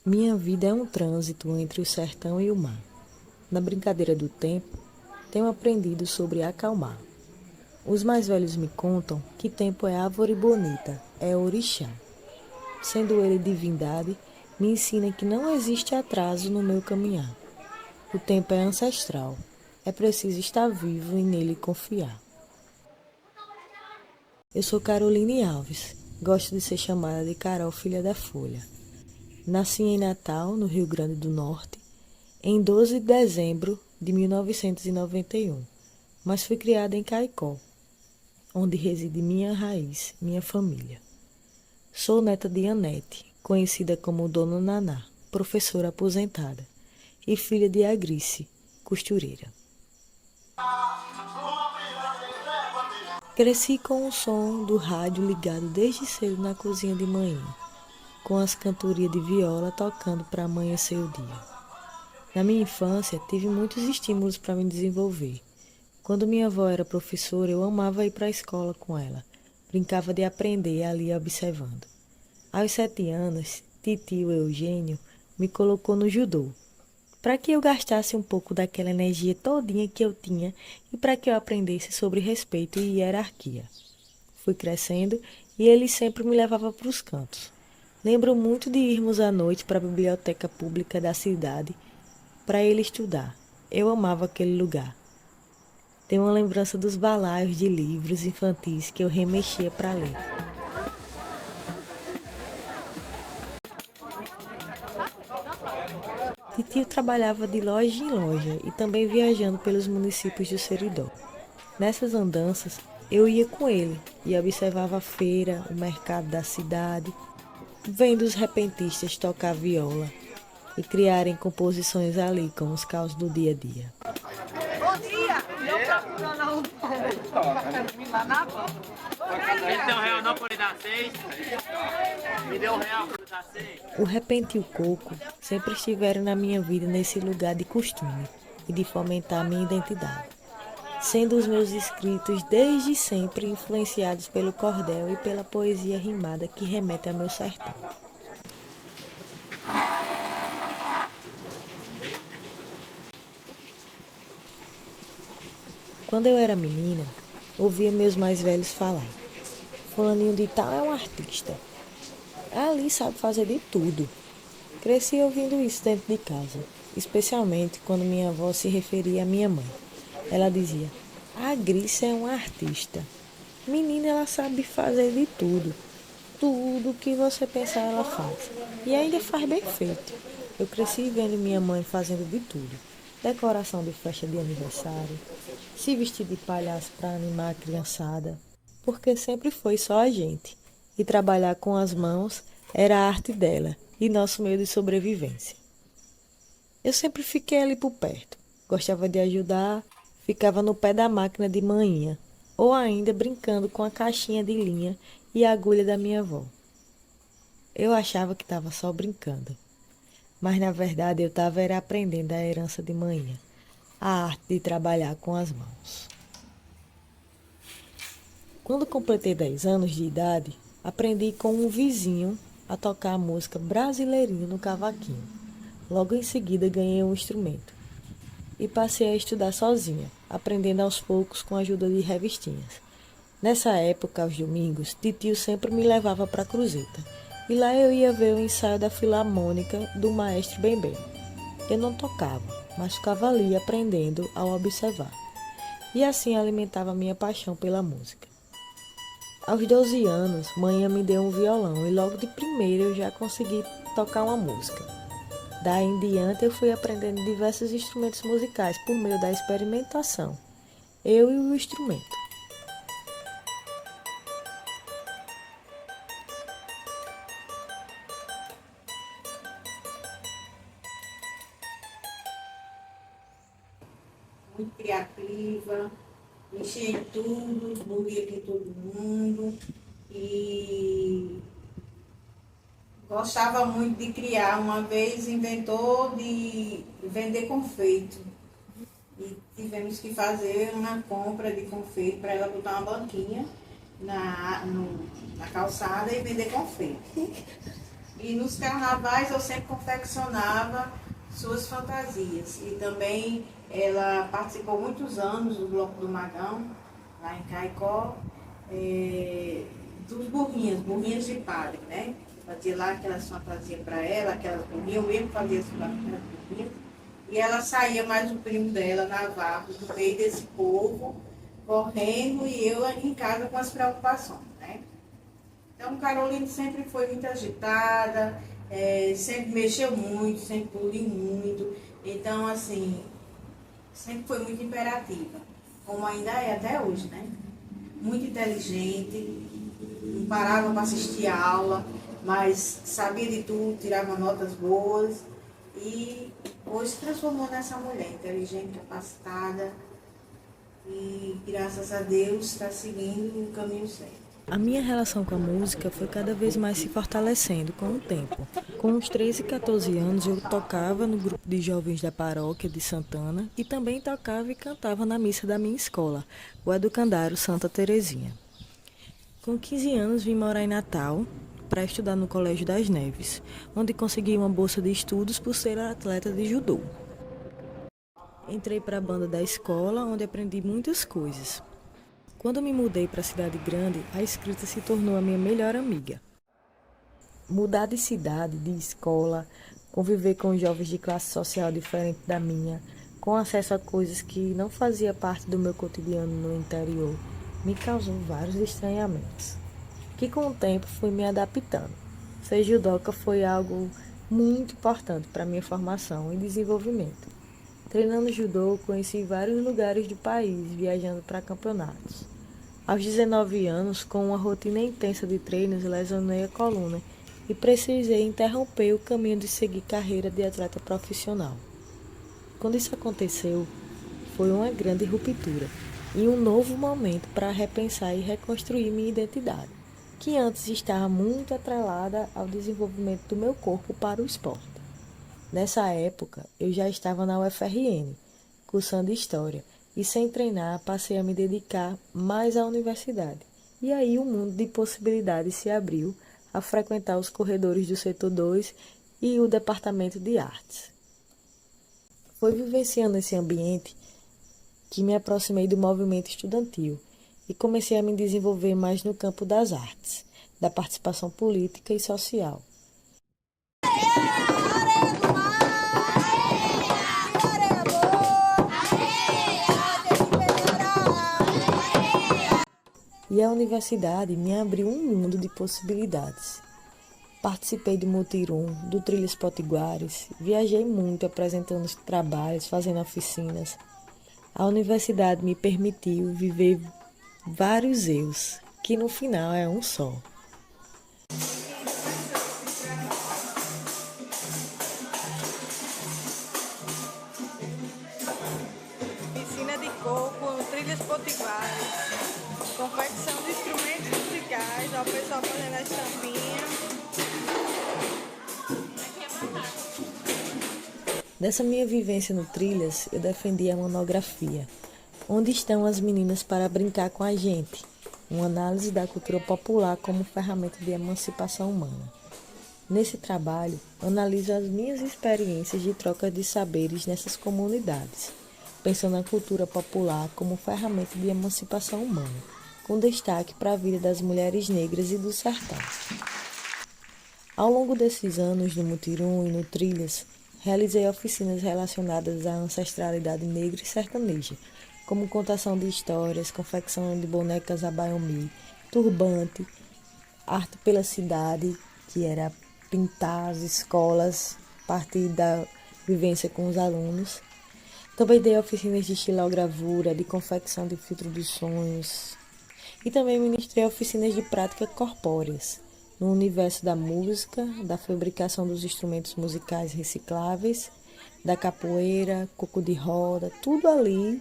Minha vida é um trânsito entre o sertão e o mar. Na brincadeira do tempo, tenho aprendido sobre acalmar. Os mais velhos me contam que tempo é árvore bonita, é orixá. Sendo ele divindade, me ensina que não existe atraso no meu caminhar. O tempo é ancestral, é preciso estar vivo e nele confiar. Eu sou Caroline Alves, gosto de ser chamada de Carol, filha da Folha. Nasci em Natal, no Rio Grande do Norte, em 12 de dezembro de 1991, mas fui criada em Caicó, onde reside minha raiz, minha família. Sou neta de Anete, conhecida como Dona Naná, professora aposentada, e filha de Agrice, costureira. Cresci com o som do rádio ligado desde cedo na cozinha de manhã, com as cantorias de viola tocando para amanhecer o dia. Na minha infância, tive muitos estímulos para me desenvolver. Quando minha avó era professora, eu amava ir para a escola com ela. Brincava de aprender ali observando. Aos 7 anos, titio Eugênio me colocou no judô, para que eu gastasse um pouco daquela energia todinha que eu tinha e para que eu aprendesse sobre respeito e hierarquia. Fui crescendo e ele sempre me levava para os cantos. Lembro muito de irmos à noite para a biblioteca pública da cidade para ele estudar. Eu amava aquele lugar. Tenho uma lembrança dos balaios de livros infantis que eu remexia para ler. Titio trabalhava de loja em loja e também viajando pelos municípios do Seridó. Nessas andanças, eu ia com ele e observava a feira, o mercado da cidade, vendo os repentistas tocar viola e criarem composições ali com os caos do dia a dia. Bom dia! Eu procurando lá na boca. Me deu R$1 não por dar 6. Me deu R$1 por dar 6. O repente e o coco sempre estiveram na minha vida nesse lugar de costume e de fomentar minha identidade, sendo os meus escritos desde sempre influenciados pelo cordel e pela poesia rimada que remete ao meu sertão. Quando eu era menina, ouvia meus mais velhos falar: fulaninho de tal é um artista. Ali sabe fazer de tudo. Cresci ouvindo isso dentro de casa, especialmente quando minha avó se referia à minha mãe. Ela dizia: a Grícia é uma artista. Menina, ela sabe fazer de tudo. Tudo que você pensar ela faz. E ainda faz bem feito. Eu cresci vendo minha mãe fazendo de tudo. Decoração de festa de aniversário, se vestir de palhaço para animar a criançada, porque sempre foi só a gente. E trabalhar com as mãos era a arte dela e nosso meio de sobrevivência. Eu sempre fiquei ali por perto. Gostava de ajudar, ficava no pé da máquina de manhinha, ou ainda brincando com a caixinha de linha e a agulha da minha avó. Eu achava que estava só brincando, mas na verdade eu estava aprendendo a herança de manhinha, a arte de trabalhar com as mãos. Quando completei 10 anos de idade, aprendi com um vizinho a tocar a música Brasileirinho no cavaquinho. Logo em seguida ganhei um instrumento e passei a estudar sozinha, aprendendo aos poucos com a ajuda de revistinhas. Nessa época, aos domingos, titio sempre me levava para a Cruzeta e lá eu ia ver o ensaio da Filarmônica do maestro Bembem. Eu não tocava, mas ficava ali aprendendo ao observar. E assim alimentava minha paixão pela música. Aos 12 anos, mãe me deu um violão e logo de primeira eu já consegui tocar uma música. Daí em diante eu fui aprendendo diversos instrumentos musicais por meio da experimentação, eu e o instrumento. Muito criativa, mexia em tudo, movia com todo mundo e gostava muito de criar. Uma vez inventou de vender confeito e tivemos que fazer uma compra de confeito para ela botar uma banquinha na calçada e vender confeito. E nos carnavais eu sempre confeccionava suas fantasias. E também ela participou muitos anos do Bloco do Magão, lá em Caicó, dos burrinhas de padre, né? Fazia lá aquelas fantasias para ela, aquelas burrinhas, eu mesmo fazia aquelas burrinhas. E ela saía mais o primo dela, Navarro, no meio desse povo, correndo, e eu em casa com as preocupações, né? Então, Caroline sempre foi muito agitada, sempre mexeu muito, sempre pulou muito. Então, assim, sempre foi muito imperativa, como ainda é até hoje, né? Muito inteligente, não parava para assistir a aula, mas sabia de tudo, tirava notas boas e hoje se transformou nessa mulher inteligente, capacitada e, graças a Deus, está seguindo o caminho certo. A minha relação com a música foi cada vez mais se fortalecendo com o tempo. Com uns 13 e 14 anos, eu tocava no grupo de jovens da paróquia de Santana e também tocava e cantava na missa da minha escola, o Educandário Santa Terezinha. Com 15 anos, vim morar em Natal para estudar no Colégio das Neves, onde consegui uma bolsa de estudos por ser atleta de judô. Entrei para a banda da escola, onde aprendi muitas coisas. Quando me mudei para a cidade grande, a escrita se tornou a minha melhor amiga. Mudar de cidade, de escola, conviver com jovens de classe social diferente da minha, com acesso a coisas que não fazia parte do meu cotidiano no interior, me causou vários estranhamentos, que com o tempo fui me adaptando. Ser judoca foi algo muito importante para minha formação e desenvolvimento. Treinando judô, conheci vários lugares do país, viajando para campeonatos. Aos 19 anos, com uma rotina intensa de treinos, lesionei a coluna e precisei interromper o caminho de seguir carreira de atleta profissional. Quando isso aconteceu, foi uma grande ruptura e um novo momento para repensar e reconstruir minha identidade, que antes estava muito atrelada ao desenvolvimento do meu corpo para o esporte. Nessa época, eu já estava na UFRN, cursando História, e sem treinar passei a me dedicar mais à universidade. E aí o mundo de possibilidades se abriu a frequentar os corredores do Setor 2 e o Departamento de Artes. Foi vivenciando esse ambiente que me aproximei do movimento estudantil e comecei a me desenvolver mais no campo das artes, da participação política e social. E a universidade me abriu um mundo de possibilidades. Participei do Mutirão, do Trilhas Potiguares, viajei muito apresentando os trabalhos, fazendo oficinas. A universidade me permitiu viver vários eus, que no final é um só. Piscina de coco, no Trilhas Potiguares, confecção de instrumentos musicais, ó, o pessoal fazendo as tampinhas. Dessa minha vivência no Trilhas, eu defendi a monografia Onde Estão as Meninas para Brincar com a Gente? Uma análise da cultura popular como ferramenta de emancipação humana. Nesse trabalho, analiso as minhas experiências de troca de saberes nessas comunidades, pensando na cultura popular como ferramenta de emancipação humana, com destaque para a vida das mulheres negras e do sertão. Ao longo desses anos no Mutirão e no Trilhas, realizei oficinas relacionadas à ancestralidade negra e sertaneja, como contação de histórias, confecção de bonecas abaiomi, turbante, arte pela cidade, que era pintar as escolas a partir da vivência com os alunos. Também dei oficinas de estilogravura, de confecção de filtro dos sonhos. E também ministrei oficinas de prática corpóreas, no universo da música, da fabricação dos instrumentos musicais recicláveis, da capoeira, coco de roda, tudo ali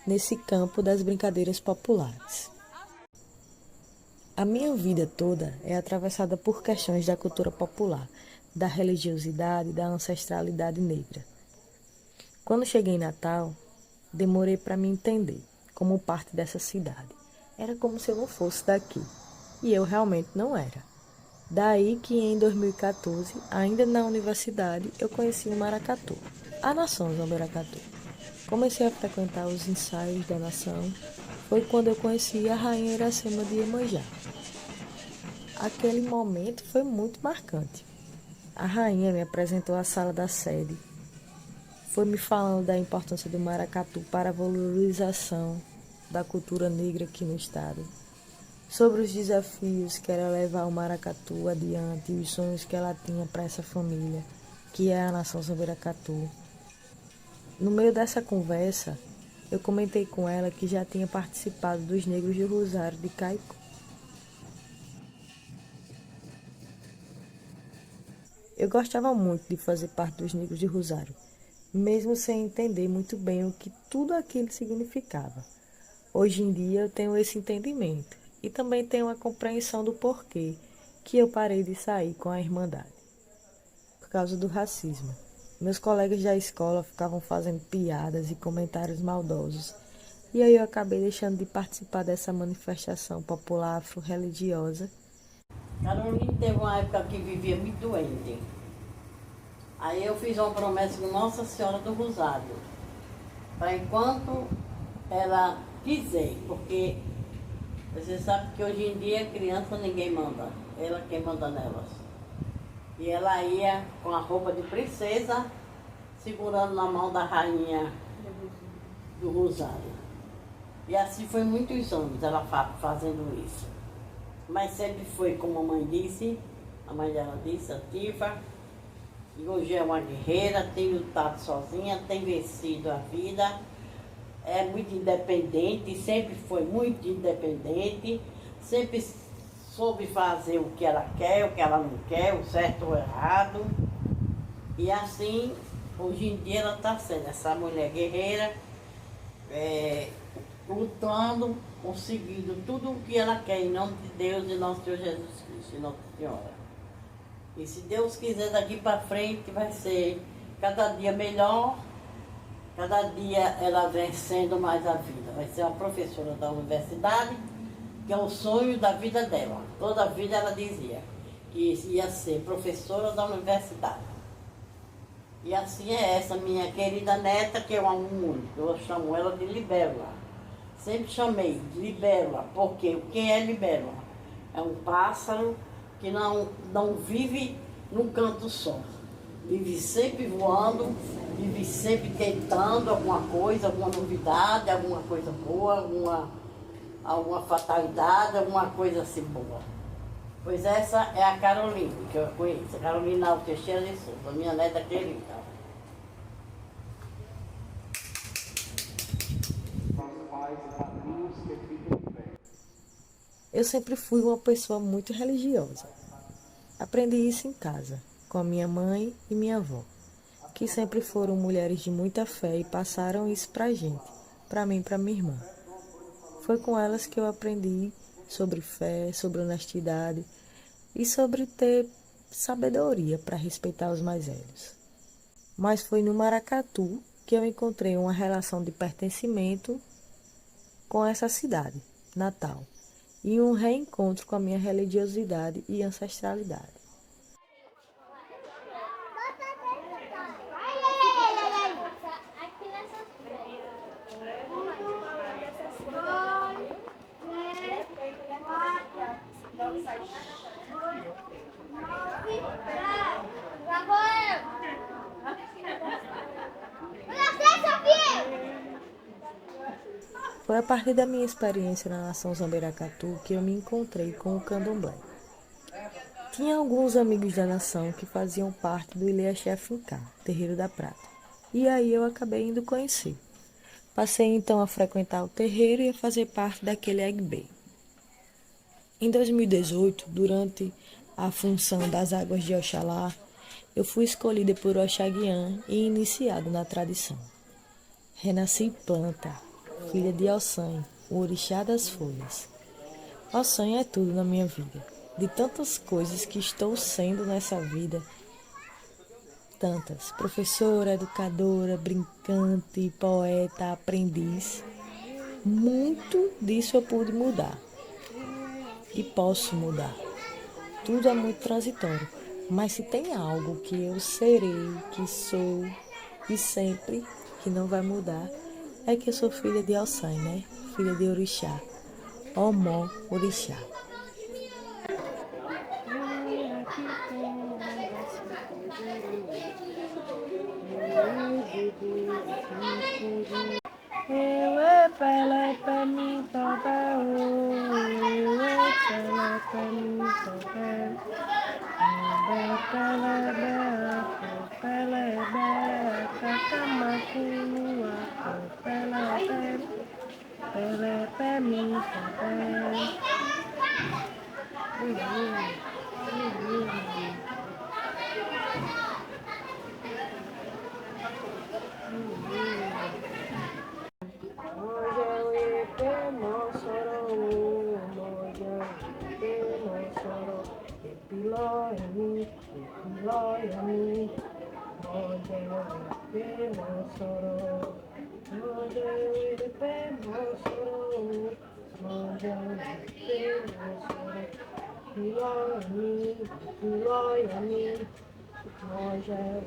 nesse campo das brincadeiras populares. A minha vida toda é atravessada por questões da cultura popular, da religiosidade, da ancestralidade negra. Quando cheguei em Natal, demorei para me entender como parte dessa cidade. Era como se eu não fosse daqui, e eu realmente não era. Daí que em 2014, ainda na universidade, eu conheci o maracatu, a nação Zamberacatu. Comecei a frequentar os ensaios da nação, foi quando eu conheci a rainha Iracema de Iemanjá. Aquele momento foi muito marcante. A rainha me apresentou a sala da sede, foi me falando da importância do maracatu para a valorização da cultura negra aqui no estado, sobre os desafios que era levar o maracatu adiante e os sonhos que ela tinha para essa família, que é a nação Zamberacatu. No meio dessa conversa, eu comentei com ela que já tinha participado dos Negros de Rosário de Caicó. Eu gostava muito de fazer parte dos Negros de Rosário, mesmo sem entender muito bem o que tudo aquilo significava. Hoje em dia eu tenho esse entendimento e também tenho a compreensão do porquê que eu parei de sair com a Irmandade. Por causa do racismo. Meus colegas da escola ficavam fazendo piadas e comentários maldosos, e aí eu acabei deixando de participar dessa manifestação popular afro-religiosa. Carolina teve uma época que vivia muito doente. Aí eu fiz uma promessa com Nossa Senhora do Rosário, para enquanto ela quiser, porque você sabe que hoje em dia criança ninguém manda, ela quem manda nelas. E ela ia com a roupa de princesa, segurando na mão da rainha do Rosário. E assim foi muitos anos ela fazendo isso. Mas sempre foi, como a mãe disse, a mãe dela disse, ativa. E hoje é uma guerreira, tem lutado sozinha, tem vencido a vida. É muito independente, sempre foi muito independente. Sempre soube fazer o que ela quer, o que ela não quer, o certo ou o errado. E assim, hoje em dia ela está sendo essa mulher guerreira, lutando, conseguindo tudo o que ela quer, em nome de Deus e nosso Senhor Jesus Cristo e Nossa Senhora. E se Deus quiser, daqui para frente vai ser cada dia melhor, cada dia ela vencendo mais a vida. Vai ser uma professora da universidade, que é o sonho da vida dela. Toda a vida ela dizia que ia ser professora da universidade. E assim é essa minha querida neta, que eu amo muito. Eu chamo ela de Libélula. Sempre chamei de Libélula, porque quem é Libélula? É um pássaro que não vive num canto só. Vive sempre voando, vive sempre tentando alguma coisa, alguma novidade, alguma coisa boa, alguma fatalidade, alguma coisa assim boa. Pois essa é a Carolina, que eu conheço, a Carolina Alves Teixeira de Souza, minha neta querida. Eu sempre fui uma pessoa muito religiosa. Aprendi isso em casa, com a minha mãe e minha avó, que sempre foram mulheres de muita fé e passaram isso pra gente, pra mim e pra minha irmã. Foi com elas que eu aprendi sobre fé, sobre honestidade e sobre ter sabedoria para respeitar os mais velhos. Mas foi no maracatu que eu encontrei uma relação de pertencimento com essa cidade, Natal, e um reencontro com a minha religiosidade e ancestralidade. Foi a partir da minha experiência na nação Zamberacatu que eu me encontrei com o candomblé. Tinha alguns amigos da nação que faziam parte do Ilha Finká, Terreiro da Prata, e aí eu acabei indo conhecer. Passei então a frequentar o terreiro e a fazer parte daquele Egbê. Em 2018, durante a função das águas de Oxalá, eu fui escolhida por Oxaguian e iniciado na tradição. Renasci planta, filha de Ossanho, o orixá das folhas. Ossanho é tudo na minha vida. De tantas coisas que estou sendo nessa vida, tantas, professora, educadora, brincante, poeta, aprendiz, muito disso eu pude mudar. E posso mudar. tudo é muito transitório. Mas se tem algo que eu serei, que sou e sempre, que não vai mudar, é que eu sou filha de Alçai, né? Filha de Orixá. Omó Orixá. Eu é pela pra mim toda eu é pela pra mim toda pela cacamaquinua pela pra mim toda Moja,